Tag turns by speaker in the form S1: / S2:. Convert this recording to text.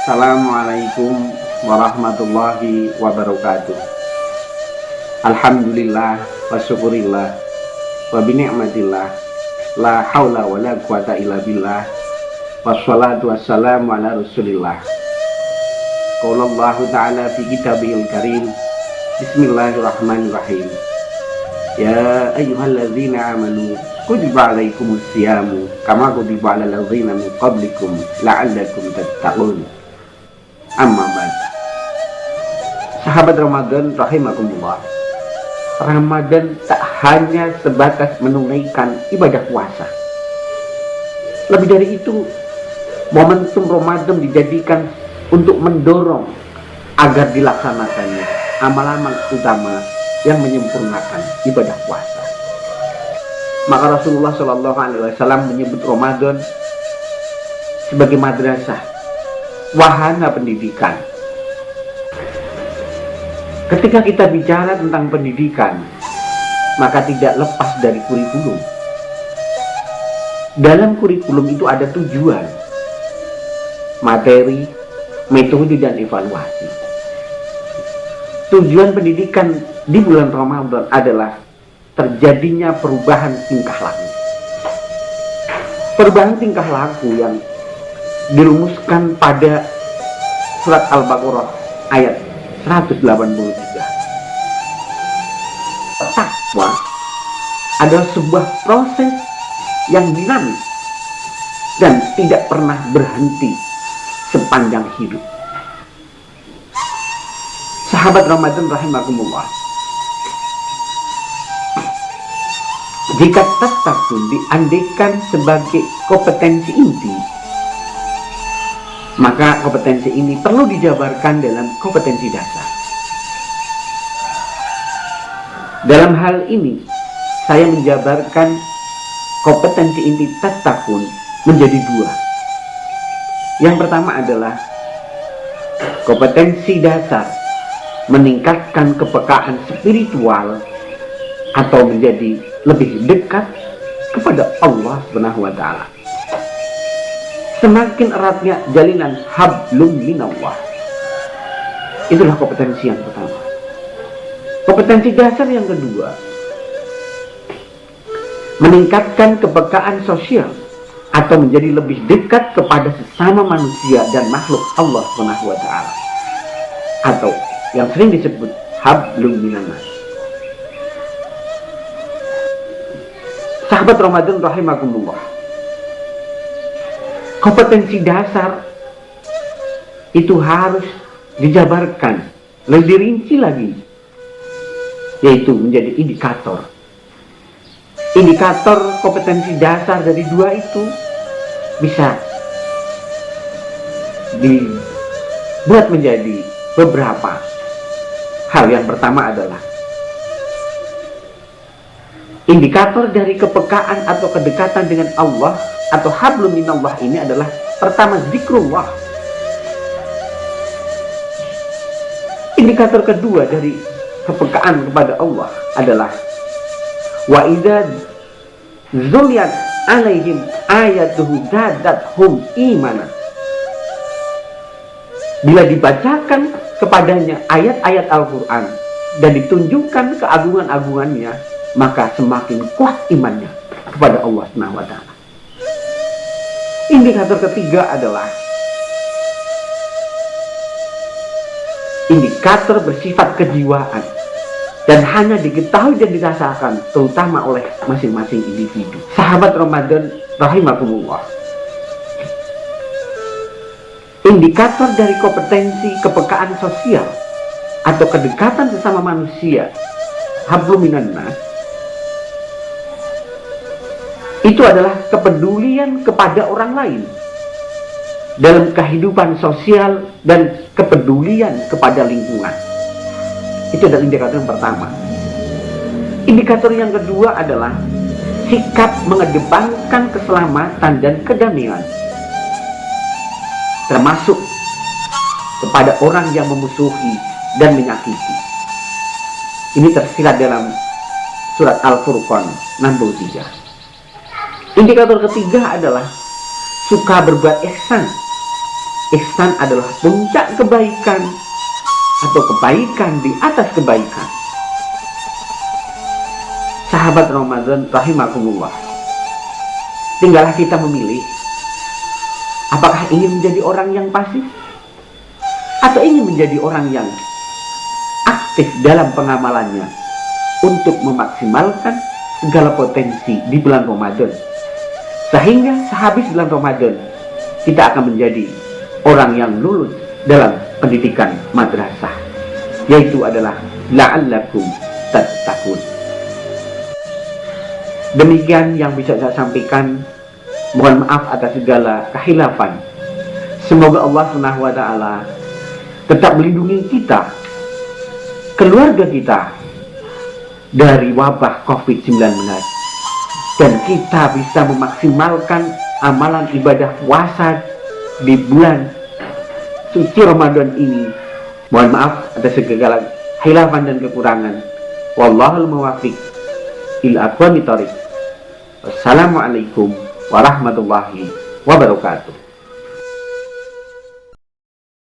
S1: Assalamualaikum warahmatullahi wabarakatuh. Alhamdulillah wa syukurillah wa bini'matillah la haula wa la quwata illa billah wassalatu wassalamu ala rasulillah. Qala Allah ta'ala fi kitabihil karim. Bismillahirrahmanirrahim. Ya ayyuhalladzina amanu kutiba alaikumus siyamu kama kutiba alal ladzina min qablikum la'allakum tattaqun. Amma ba'd. Sahabat Ramadan rahimakumullah. Ramadan tak hanya sebatas menunaikan ibadah puasa. Lebih dari itu, momentum Ramadan dijadikan untuk mendorong agar dilaksanakannya amal-amal utama yang menyempurnakan ibadah puasa. Maka Rasulullah SAW menyebut Ramadan sebagai madrasah, wahana pendidikan. Ketika kita bicara tentang pendidikan, maka tidak lepas dari kurikulum. Dalam kurikulum itu ada tujuan, materi, metode, dan evaluasi. Tujuan pendidikan di bulan Ramadan adalah terjadinya perubahan tingkah laku. Perubahan tingkah laku yang dirumuskan pada surat Al-Baqarah ayat 183. Takwa adalah sebuah proses yang dinamis dan tidak pernah berhenti sepanjang hidup. Sahabat Ramadan rahimakumullah, jika tattaqun diandekan sebagai kompetensi inti, maka kompetensi ini perlu dijabarkan dalam kompetensi dasar. Dalam hal ini, saya menjabarkan kompetensi inti tattaqun menjadi dua. Yang pertama adalah kompetensi dasar, meningkatkan kepekaan spiritual atau menjadi lebih dekat kepada Allah Subhanahu wa Ta'ala. Semakin eratnya jalinan hablum minallah. Itulah kompetensi yang pertama. Kompetensi dasar yang kedua, meningkatkan kepekaan sosial atau menjadi lebih dekat kepada sesama manusia dan makhluk Allah Subhanahu wa Ta'ala, atau yang sering disebut hablum minannas. Sahabat Ramadan rahimakumullah, kompetensi dasar itu harus dijabarkan lebih rinci lagi, yaitu menjadi indikator. Indikator kompetensi dasar dari dua itu bisa dibuat menjadi beberapa hal. Yang pertama adalah indikator dari kepekaan atau kedekatan dengan Allah atau hablum minallah ini adalah pertama zikrullah. Indikator kedua dari kepekaan kepada Allah adalah wa idza zuliyat alaihim ayatuhu zadathum imana. Bila dibacakan kepadanya ayat-ayat Al-Quran dan ditunjukkan keagungan-agungannya, maka semakin kuat imannya kepada Allah Subhanahu wa Ta'ala. Indikator ketiga adalah indikator bersifat kejiwaan dan hanya diketahui dan dirasakan terutama oleh masing-masing individu. Sahabat Ramadan rahimakumullah, indikator dari kompetensi kepekaan sosial atau kedekatan sesama manusia, hablum minannas, itu adalah kepedulian kepada orang lain dalam kehidupan sosial dan kepedulian kepada lingkungan. Itu adalah indikator yang pertama. Indikator yang kedua adalah sikap mengedepankan keselamatan dan kedamaian, termasuk kepada orang yang memusuhi dan menyakiti. Ini tersirat dalam surat Al-Furqan 63. Indikator ketiga adalah suka berbuat ihsan Ihsan adalah puncak kebaikan atau kebaikan di atas kebaikan. Sahabat Ramadan rahimakumullah, tinggallah kita memilih apakah ingin menjadi orang yang pasif atau ingin menjadi orang yang aktif dalam pengamalannya untuk memaksimalkan segala potensi di bulan Ramadan, sehingga sehabis bulan Ramadan kita akan menjadi orang yang lulus dalam pendidikan madrasah, yaitu adalah la'allakum tattaqun. Demikian yang bisa saya sampaikan. Mohon maaf atas segala kehilafan. Semoga Allah SWT tetap melindungi kita, keluarga kita, dari wabah COVID-19, dan kita bisa memaksimalkan amalan ibadah puasa di bulan suci Ramadan ini. Mohon maaf atas segala khilafan dan kekurangan. Wallahul muwaffiq ila aqwamit thoriq. Wassalamualaikum warahmatullahi wabarakatuh.